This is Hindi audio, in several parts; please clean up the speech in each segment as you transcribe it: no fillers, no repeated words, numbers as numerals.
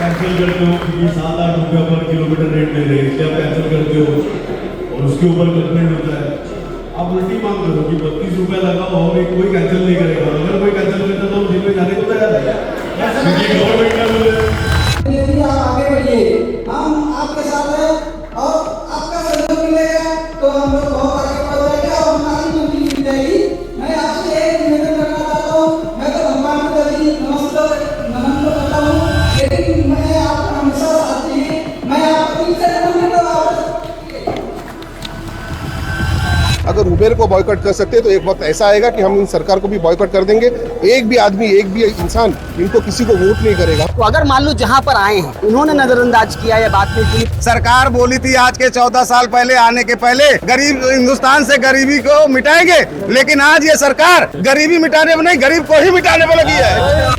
कैंसिल करते हो क्योंकि 7-8 रुपये पर किलोमीटर रेट ले रहे हैं, इसलिए आप कैंसिल करते हो और उसके ऊपर कंप्लेंट होता है। आप उल्टी मांग करो कि 32 रुपये लगाओ, हमें कोई कैंसिल नहीं करेगा। अगर कोई कैंसिल करता तो हम जेल में जाने को तैयार है, क्योंकि गवर्नमेंट का रूल है। यदि आप आगे बढ़िए, हम आपके साथ हैं और आपका सहयोग मिलेगा तो हम लोग बहुत आगे बढ़ जाएंगे और हमारी ड्यूटी मिल जाएगी। मैं आपसे एक निवेदन करना चाहता हूँ, मैं तो भगवान को जल्दी नमन तो करता हूँ, लेकिन मैं आपका हमेशा साथ चाहिए। मैं आपको 3 से 9 मिनट अगर उबेर को बॉयकॉट कर सकते हैं तो एक वक्त ऐसा आएगा कि हम इन सरकार को भी बॉयकॉट कर देंगे। एक भी आदमी, एक भी इंसान इनको किसी को वोट नहीं करेगा। तो अगर मान लो जहाँ पर आए हैं उन्होंने नजरअंदाज किया या बात नहीं की। सरकार बोली थी आज के 14 साल पहले आने के पहले गरीब हिंदुस्तान से गरीबी को मिटाएंगे, लेकिन आज ये सरकार गरीबी मिटाने में नहीं, गरीब को ही मिटाने में लगी है।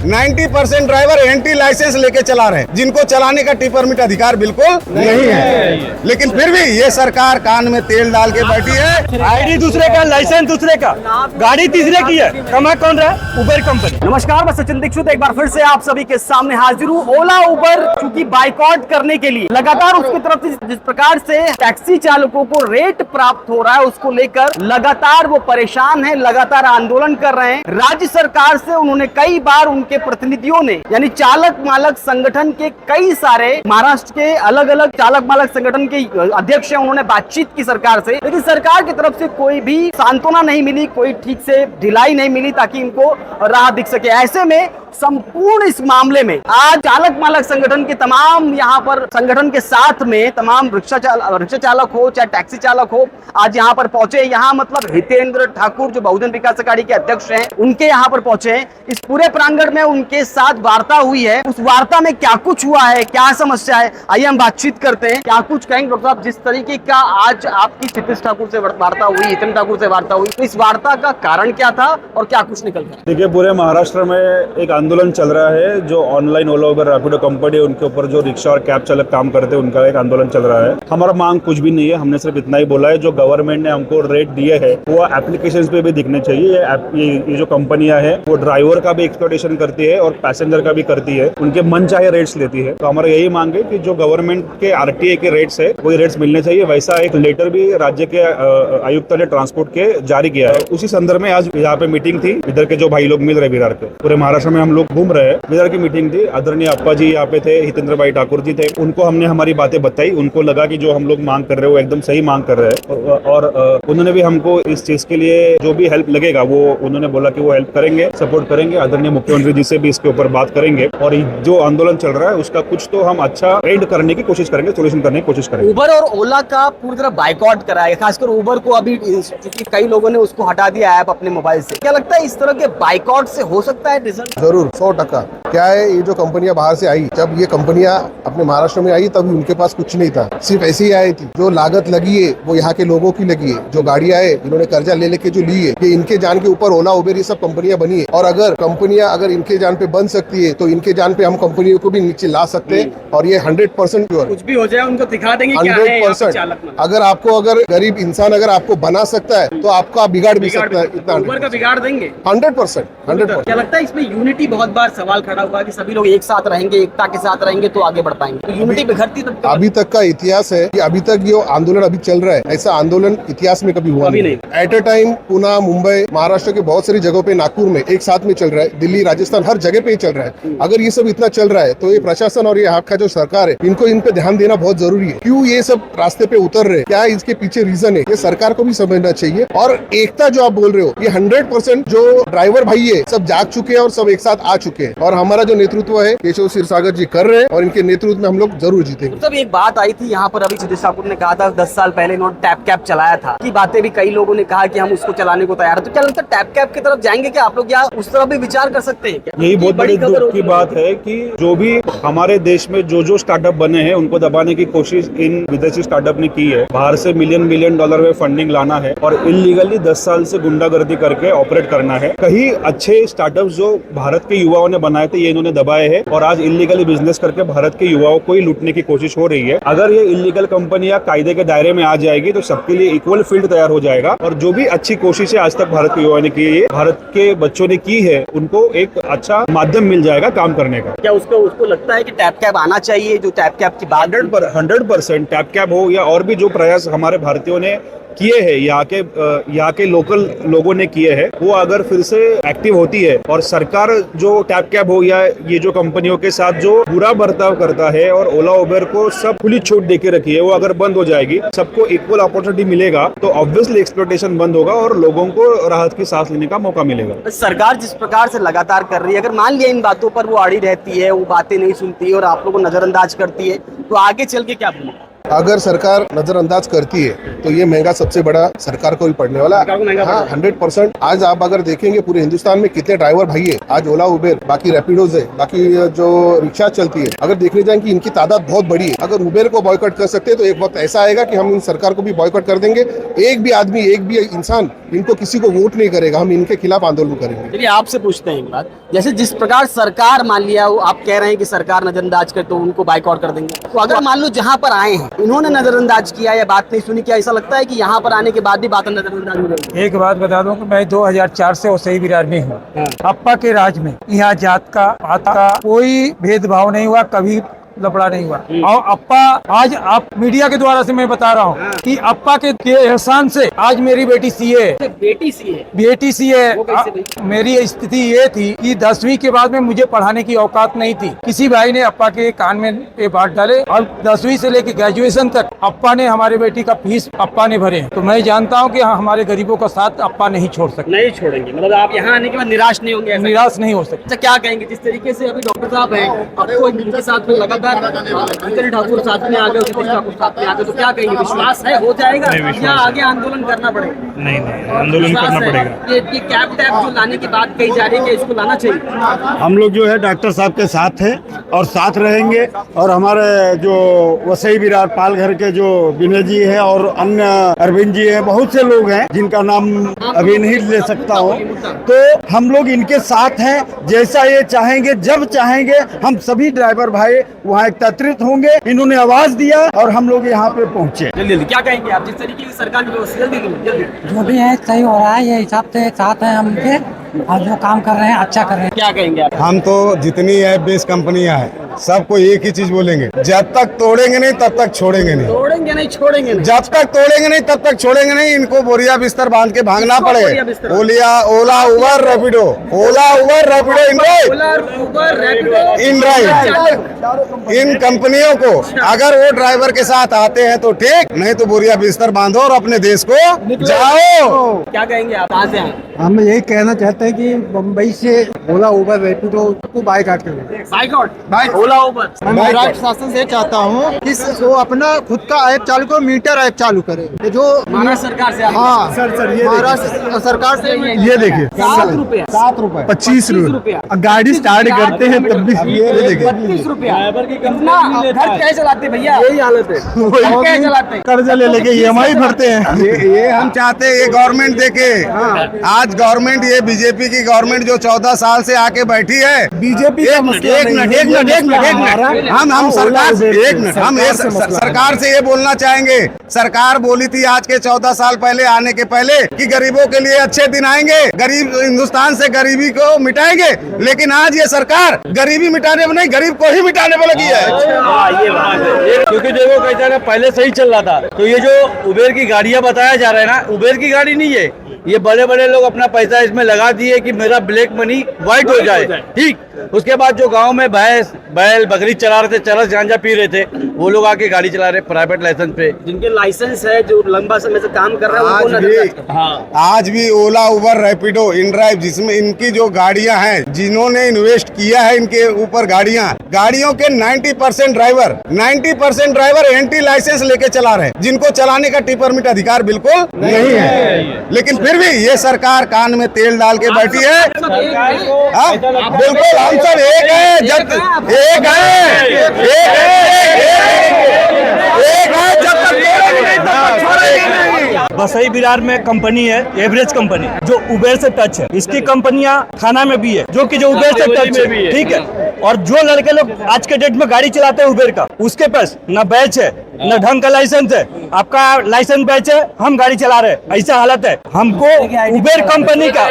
90% ड्राइवर एंटी लाइसेंस लेके चला रहे हैं, जिनको चलाने का टी परमिट अधिकार बिल्कुल नहीं है, लेकिन फिर भी ये सरकार कान में तेल डाल के बैठी है। आईडी दूसरे का, लाइसेंस दूसरे का, गाड़ी तीसरे की है, कमा कौन रहा है? उबर कंपनी। नमस्कार, मैं सचिन दीक्षित एक बार फिर से आप सभी के सामने हाजिर हूँ। ओला उबर चूंकि बाइकआउट करने के लिए लगातार उसकी तरफ से जिस प्रकार से टैक्सी चालकों को रेट प्राप्त हो रहा है, उसको लेकर लगातार वो परेशान है, लगातार आंदोलन कर रहे हैं। राज्य सरकार से उन्होंने कई बार उनके प्रतिनिधियों ने, यानी चालक मालक संगठन के कई सारे महाराष्ट्र के अलग अलग चालक मालक संगठन के अध्यक्ष हैं, उन्होंने बातचीत की सरकार से, लेकिन सरकार की तरफ से कोई भी सांत्वना नहीं मिली, कोई ठीक से ढिलाई नहीं मिली ताकि इनको राहत दिख सके। ऐसे में संपूर्ण इस मामले में आज चालक मालक संगठन के तमाम यहाँ पर संगठन के साथ में तमाम रिक्शा चालक हो चाहे टैक्सी चालक हो, आज यहाँ पर पहुंचे। यहाँ मतलब हितेंद्र ठाकुर जो बहुजन विकास अघाड़ी के अध्यक्ष हैं, उनके यहाँ पर पहुंचे हैं। इस पूरे प्रांगण में उनके साथ वार्ता हुई है। उस वार्ता में क्या कुछ हुआ है, क्या समस्या है, आइए हम बातचीत करते हैं। क्या कुछ कहेंगे डॉक्टर साहब? जिस तरीके का आज आपकी क्षितिज ठाकुर से वार्ता हुई, हितेंद्र ठाकुर से वार्ता हुई, तो इस वार्ता का कारण क्या था और क्या कुछ निकल गया? देखिए, पूरे महाराष्ट्र में एक आंदोलन चल रहा है। जो ऑनलाइन ओला उबर रैपिडो कंपनी है, उनके ऊपर जो रिक्शा और कैब चालक काम करते हैं, उनका एक आंदोलन चल रहा है। हमारा मांग कुछ भी नहीं है, हमने सिर्फ इतना ही बोला है, जो गवर्नमेंट ने हमको रेट दिए हैं वो एप्लीकेशंस पे भी दिखने चाहिए। ये जो कंपनियां हैं वो ड्राइवर का भी एक्सप्लॉयटेशन करती है और पैसेंजर का भी करती है, उनके मन चाहे रेट्स लेती है। तो हमारा यही मांग है कि जो गवर्नमेंट के आरटीए के रेट्स है वही रेट्स मिलने चाहिए। वैसा एक लेटर भी राज्य के आयुक्त ने ट्रांसपोर्ट के जारी किया है। उसी संदर्भ में आज यहाँ पे मीटिंग थी, इधर के जो भाई लोग मिल रहे बिहार के, पूरे महाराष्ट्र में हम लोग घूम रहे हैं। इधर की मीटिंग थी, आदरणीय अप्पा जी यहाँ पे थे, हितेंद्र भाई ठाकुर जी थे, उनको हमने हमारी बातें बताई। उनको लगा कि जो हम लोग मांग कर रहे हैं वो एकदम सही मांग कर रहे हैं और उन्होंने भी हमको इस चीज के लिए जो भी हेल्प लगेगा वो उन्होंने बोला कि वो हेल्प करेंगे, सपोर्ट करेंगे। आदरणीय मुख्यमंत्री जी से भी इसके ऊपर बात करेंगे और जो आंदोलन चल रहा है उसका कुछ तो हम अच्छा एंड करने की कोशिश करेंगे, सोल्यूशन करने की कोशिश करेंगे। उबर और ओला का पूरी तरह बाइकआउट कराया, खासकर उबर को अभी क्योंकि कई लोगों ने उसको हटा दिया ऐप अपने मोबाइल से। क्या लगता है इस तरह के बाइकआउट से हो सकता है रिजल्ट? जरूर, 100%। क्या है, ये जो कंपनियां बाहर से आई, जब ये कंपनियां अपने महाराष्ट्र में आई तब उनके पास कुछ नहीं था, सिर्फ ऐसे ही आई थी। जो लागत लगी है वो यहाँ के लोगों की लगी है। जो गाड़ियां है इन्होंने कर्जा ले लेके जो ली है, ये इनके जान के ऊपर ओला उबेर ये सब कंपनियां बनी है। और अगर कंपनियां अगर इनके जान पे बन सकती है तो इनके जान पे हम कंपनियों को भी नीचे ला सकते हैं। और ये 100% प्योर, कुछ भी हो जाए उनको दिखा देंगे 100%। अगर गरीब इंसान अगर आपको बना सकता है तो आपका बिगाड़ भी सकता है। इतना उबर का बिगाड़ देंगे 100%। क्या लगता है इसमें यूनिटी बहुत बार सवाल खड़ा हुआ कि सभी लोग एक साथ रहेंगे, एकता के साथ रहेंगे तो आगे बढ़ पाएंगे, तो यूनिटी बिखरती तो अभी तक का इतिहास है कि अभी तक ये आंदोलन अभी चल रहा है, ऐसा आंदोलन इतिहास में कभी हुआ नहीं। At a time Pune, Mumbai, Maharashtra के बहुत सारी जगहों पे, नागपुर में एक साथ में चल रहा है, दिल्ली, राजस्थान, हर जगह पे ही चल रहा है। अगर ये सब इतना चल रहा है तो ये प्रशासन और ये आपका जो सरकार है, इनको इन पे ध्यान देना बहुत जरूरी है। क्यों ये सब रास्ते पे उतर रहे, क्या इसके पीछे रीजन है, ये सरकार को भी समझना चाहिए। और एकता जो आप बोल रहे हो, ये 100% जो ड्राइवर भाई है सब जाग चुके हैं और सब एक साथ आ चुके हैं। और हमारा जो नेतृत्व है केशव क्षीरसागर जी कर रहे हैं और इनके नेतृत्व में हम लोग जरूर जीतेंगे। तब एक बात आई थी यहाँ पर, अभी क्षितिज ठाकुर ने कहा था 10 साल पहले इन्होंने टैप कैप चलाया था, की बातें भी कई लोगों ने कहा कि हम उसको चलाने को तैयार है। तो क्या लगता है टैप कैप की तरफ जाएंगे क्या आप लोग, या उस तरफ भी विचार कर सकते हैं? यही बहुत बड़ी दुख की बात है कि जो भी हमारे देश में जो स्टार्टअप बने हैं उनको दबाने की कोशिश इन विदेशी स्टार्टअप ने की है। बाहर से मिलियन $1 में फंडिंग लाना है है और इलीगली 10 साल से गुंडागर्दी करके ऑपरेट करना है। कई अच्छे स्टार्टअप्स जो भारत के युवाओं ने बनाए थे ये इन्होंने दबाए हैं और आज इलीगली बिजनेस करके भारत के युवाओं को ही लूटने की कोशिश हो रही है। अगर ये इलीगल कंपनियां कायदे के दायरे में आ जाएगी तो सबके लिए इक्वल फील्ड तैयार हो जाएगा और जो भी अच्छी कोशिश है आज तक भारत के युवाओं ने की है, भारत के बच्चों ने की है, उनको एक अच्छा माध्यम मिल जाएगा काम करने का। क्या उसको लगता है कि टैप कैप आना चाहिए? जो टैप कैप की बात 100% टैप कैप हो या और भी जो प्रयास हमारे भारतीयों ने किए हैं, यहाँ के लोकल लोगों ने किए हैं, वो अगर फिर से एक्टिव होती है और सरकार जो टैप कैप हो या ये जो कंपनियों के साथ जो बुरा बर्ताव करता है और ओला उबेर को सब खुली छूट देके रखी है, वो अगर बंद हो जाएगी, सबको इक्वल अपॉर्चुनिटी मिलेगा तो ऑब्वियसली एक्सप्लॉयटेशन बंद होगा और लोगों को राहत की सांस लेने का मौका मिलेगा। सरकार जिस प्रकार से लगातार कर रही है, अगर मान लिया इन बातों पर वो अड़ी रहती है, वो बातें नहीं सुनती है और आप लोगों को नजरअंदाज करती है, तो आगे चल के क्या बनेगा? अगर सरकार नजरअंदाज करती है तो ये महंगा सबसे बड़ा सरकार को ही पड़ने वाला है। हाँ, 100%। आज आप अगर देखेंगे पूरे हिंदुस्तान में कितने ड्राइवर भाई है, आज ओला उबेर, बाकी रैपिडोज है, बाकी जो रिक्शा चलती है, अगर देखने जाएं कि इनकी तादाद बहुत बड़ी है। अगर उबेर को बॉयकॉट कर सकते हैं तो एक वक्त ऐसा आएगा कि हम इन सरकार को भी बॉयकॉट कर देंगे। एक भी आदमी, एक भी इंसान इनको किसी को वोट नहीं करेगा, हम इनके खिलाफ आंदोलन करेंगे। चलिए आपसे पूछते हैं एक बात, जैसे जिस प्रकार सरकार मान लिया, आप कह रहे हैं कि सरकार नजरअंदाज करे तो उनको बाइकआउट कर देंगे, तो अगर मान लो जहाँ पर आए हैं इन्होंने नजरअंदाज किया या बात नहीं सुनी, क्या ऐसा लगता है कि यहाँ पर आने के बाद भी बात नजरअंदाज हो जाएगी? एक बात बता दूं कि मैं 2004 से वसई विरार में हूँ। अप्पा के राज में यहाँ जात का, पात का कोई भेदभाव नहीं हुआ, कभी लफड़ा नहीं हुआ। और अप्पा, आज आप मीडिया के द्वारा से मैं बता रहा हूँ कि अप्पा के एहसान से आज मेरी बेटी सीए है। बेटी सीए। मेरी स्थिति ये थी कि 10वीं के बाद में मुझे पढ़ाने की औकात नहीं थी। किसी भाई ने अप्पा के कान में पे बात डाले और 10वीं से लेकर ग्रेजुएशन तक अप्पा ने हमारे बेटी का फीस अप्पा ने भरे। तो मैं जानता हूँ कि हमारे गरीबों का साथ अप्पा नहीं छोड़ सकते। नहीं छोड़ेंगे, मतलब आप यहाँ आने के बाद निराश नहीं होंगे? निराश नहीं हो सकते। अच्छा, क्या कहेंगे जिस तरीके से अभी डॉक्टर साहब हैं, आपको इनके साथ में लगातार ठाकुर साथ में आ गए, ठाकुर साथ में आ गए, तो क्या कहेंगे? विश्वास है हो जाएगा या आगे आंदोलन करना पड़ेगा? नहीं, आंदोलन करना पड़ेगा। ये कैब टैप जो लाने की बात कही जा रही है, इसको लाना चाहिए। हम लोग जो है डॉक्टर साहब के साथ हैं और साथ रहेंगे। और हमारे जो वसई विरार पालघर के जो विनय जी है और अन्य अरविंद जी है, बहुत से लोग हैं जिनका नाम अभी नहीं ले सकता हूँ, तो हम लोग इनके साथ हैं। जैसा ये चाहेंगे, जब चाहेंगे, हम सभी ड्राइवर भाई वहाँ एकत्रित होंगे। इन्होंने आवाज दिया और हम लोग यहाँ पे पहुँचे। जल्दी क्या कहेंगे आप जिस तरीके की सरकार की व्यवस्था? जल्दी जो भी है सही हो रहा है, ये हिसाब से साथ हैं हम के, और जो काम कर रहे हैं अच्छा कर रहे हैं। क्या कहेंगे आप? हम तो जितनी ऐप बेस्ड कंपनियां हैं सबको एक ही चीज बोलेंगे, जब तक तोड़ेंगे नहीं तब तक छोड़ेंगे नहीं। तोड़ेंगे नहीं, छोड़ेंगे नहीं। जब तक तोड़ेंगे नहीं तब तक छोड़ेंगे नहीं। इनको बोरिया बिस्तर बांध के भागना पड़े। ओला उबर रैपिडो, ओला उबर रैपिडो, इन ड्राइव, इन कंपनियों को अगर वो ड्राइवर के साथ आते हैं तो ठीक, नहीं तो बोरिया बिस्तर बांधो और अपने देश को जाओ। क्या कहेंगे आप? कहाँ से आए? हम यही कहना चाहते हैं कि मुंबई से ओला उबर रैपिडो को बाइकआउट करें। बाइकआउट ओला उबर। मैं राज्य शासन से चाहता हूँ कि वो अपना खुद का ऐप चालू करो, मीटर ऐप चालू करे। जो महाराष्ट्र सरकार से, हाँ सर, ये महाराष्ट्र सरकार से ये देखिए 7 रुपया, 25 रुपया गाड़ी स्टार्ट करते हैं तब भी ये देखिए 32 रुपया। घर कैसे चलाते भैया? यही हालत है। कैसे चलाते? कर्जा ले लेके EMI भरते हैं। ये हम चाहते हैं ये गवर्नमेंट देखे। आज गवर्नमेंट, ये बीजेपी की गवर्नमेंट जो 14 साल से आके बैठी है, बीजेपी एक मिनट हम सरकार से हम सरकार से ये बोलना चाहेंगे। सरकार बोली थी आज के 14 साल पहले आने के पहले कि गरीबों के लिए अच्छे दिन आएंगे, गरीब हिंदुस्तान से गरीबी को मिटाएंगे, लेकिन आज ये सरकार गरीबी मिटाने में नहीं, गरीब को ही मिटाने में लगी है। क्योंकि देखो कैसा ना, पहले सही चल रहा था, तो ये जो उबेर की गाड़ियां बताया जा रहा है ना, उबेर की गाड़ी नहीं है ये। बड़े बड़े लोग अपना पैसा इसमें लगा दिए कि मेरा ब्लैक मनी व्हाइट हो जाए, ठीक। उसके बाद जो गांव में भैंस बैल बकरी चला रहे थे, चरस गांजा पी रहे थे, वो लोग आके गाड़ी चला रहे प्राइवेट लाइसेंस पे। जिनके लाइसेंस है, जो लंबा समय से काम कर रहे हैं, आज भी ओला उबर रैपिडो इन ड्राइव, जिसमें इनकी जो गाड़ियां हैं, जिन्होंने इन्वेस्ट किया है इनके ऊपर गाड़ियों के 90% ड्राइवर एंटी लाइसेंस लेके चला रहे हैं, जिनको चलाने का टी परमिट अधिकार बिल्कुल नहीं है। लेकिन फिर भी ये सरकार कान में तेल डाल के बैठी है। बिल्कुल हम सब एक है, जब एक है जब तक छोड़ेंगे नहीं। वसई विरार में कंपनी है एवरेज कंपनी, जो उबेर से टच है। इसकी कंपनियां थाना में भी है, जो कि जो उबेर से टच है, ठीक है। और जो लड़के लोग आज के डेट में गाड़ी चलाते हैं उबेर का, उसके पास न बैच है न ढंग का लाइसेंस है। आपका लाइसेंस बैच है, हम गाड़ी चला रहे हैं, ऐसा हालत है। हमको उबेर कंपनी का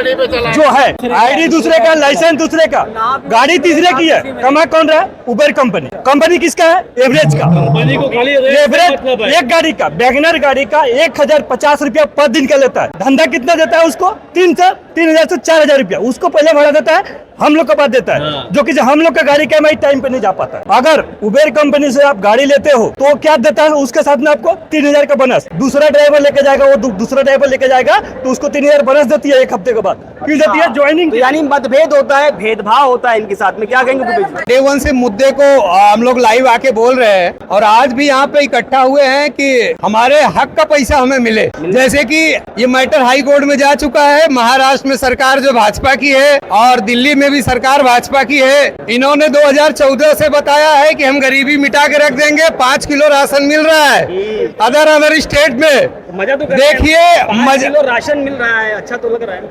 जो है आईडी दूसरे का, लाइसेंस दूसरे का, गाड़ी तीसरे की है, कमा कौन रहा है? Uber company. कंपनी किसका है? एवरेज का। कंपनी को खाली एवरेज एक गाड़ी का, वैगनर गाड़ी का 1050 रुपया पर दिन का लेता है। धंधा कितना देता है उसको? 3,000 से 4,000 रुपया उसको पहले भरा देता है, हम लोग को बाद देता है, जो कि हम लोग का गाड़ी का EMI टाइम पे नहीं जा पाता है। अगर उबेर कंपनी से आप गाड़ी लेते हो तो क्या देता है? उसके साथ में आपको 3,000 का बोनस। दूसरा ड्राइवर लेके जाएगा, वो दूसरा ड्राइवर लेके जाएगा तो उसको 3,000 बोनस देती है 1 हफ्ते के बाद। क्यों देती है? ज्वाइनिंग। यानी मतभेद होता है, भेदभाव होता है इनके साथ में। क्या कहेंगे? डे वन से मुद्दे को हम लोग लाइव आके बोल रहे हैं और आज भी यहाँ पे इकट्ठा हुए हैं कि हमारे हक का पैसा हमें मिले। जैसे कि ये मैटर हाई कोर्ट में जा चुका है, महाराष्ट्र में सरकार जो भाजपा की है और दिल्ली में भी सरकार भाजपा की है। इन्होंने 2014 से बताया है कि हम गरीबी मिटा के रख देंगे, 5 किलो राशन मिल रहा है अदर स्टेट में। मजा तो देखिए, 5 किलो राशन मिल रहा है, अच्छा तो लग रहा है।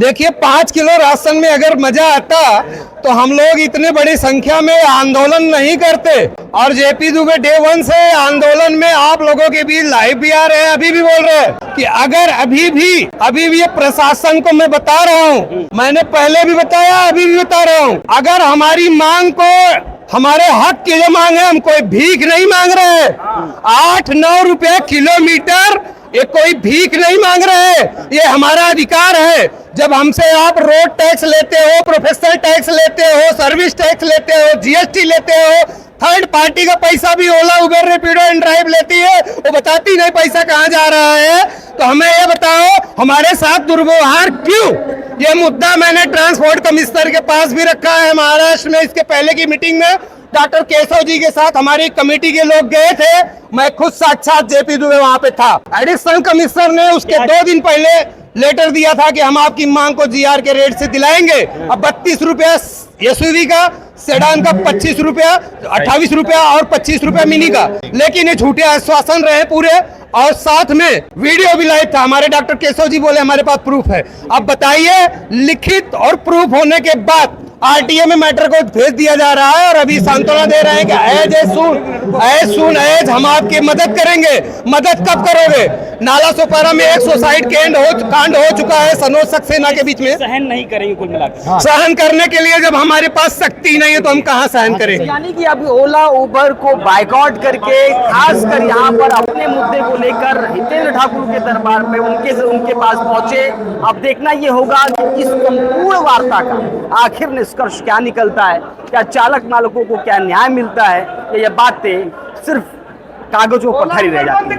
देखिए 5 किलो राशन में अगर मजा आता तो हम लोग इतने बड़ी संख्या में आंदोलन नहीं करते। और जेपी दुबे डे वन से आंदोलन में आप लोगों के बीच लाइव भी आ रहे हैं, अभी भी बोल रहे हैं कि अगर अभी भी ये प्रशासन को मैं बता रहा हूँ, मैंने पहले भी बताया, अभी भी बता रहा हूँ, अगर हमारी मांग को, हमारे हक की जो मांग है, हम कोई भीख नहीं मांग रहे हैं। 8-9 रुपए किलोमीटर ये कोई भीख नहीं मांग रहे हैं, ये हमारा अधिकार है। जब हमसे आप रोड टैक्स लेते हो, प्रोफेशनल टैक्स लेते हो, सर्विस टैक्स लेते हो, GST लेते हो, थर्ड पार्टी का पैसा भी ओला उबेर रैपिडो एंड ड्राइव लेती है, वो बताती नहीं पैसा कहाँ जा रहा है। तो हमें ये बताओ हमारे साथ दुर्व्यवहार क्यों? ये मुद्दा मैंने ट्रांसपोर्ट कमिश्नर के पास भी रखा है महाराष्ट्र में। इसके पहले की मीटिंग में डॉक्टर केशव जी के साथ हमारी कमेटी के लोग गए थे, मैं खुद साक्षात जेपी दुबे वहां पे था। एडिशनल कमिश्नर ने उसके 2 दिन पहले लेटर दिया था कि हम आपकी मांग को GR के रेट से दिलाएंगे। अब 32 रुपया SUV का, सेडान का 25 रुपया, 28 रुपया और 25 रुपया मिनी का। लेकिन ये झूठे आश्वासन रहे पूरे, और साथ में वीडियो भी लाइव था। हमारे डॉक्टर केशव जी बोले हमारे पास प्रूफ है। अब बताइए, लिखित और प्रूफ होने के बाद RTA में मैटर को भेज दिया जा रहा है और अभी सांत्वना दे रहे हैं कि एज सून एज हम आपकी मदद करेंगे। मदद कब करोगे? नाला सोपारा में एक सुसाइड कांड हो चुका है सनोज सक्सेना के बीच में। सहन नहीं करेंगे कुल मिलाकर। सहन करने के लिए जब हमारे पास शक्ति नहीं है तो हम कहाँ सहन करेंगे? यानी कि अभी ओला उबर को बाइकआउट करके खासकर यहाँ पर अपने मुद्दे को लेकर हितेंद्र ठाकुर के दरबार में उनके पास पहुंचे। अब देखना ये होगा कि इस संपूर्ण वार्ता का आखिर निष्कर्ष क्या निकलता है, क्या चालक मालकों को क्या न्याय मिलता है, या ये बातें सिर्फ कागजों पर खड़ी रह जाती है।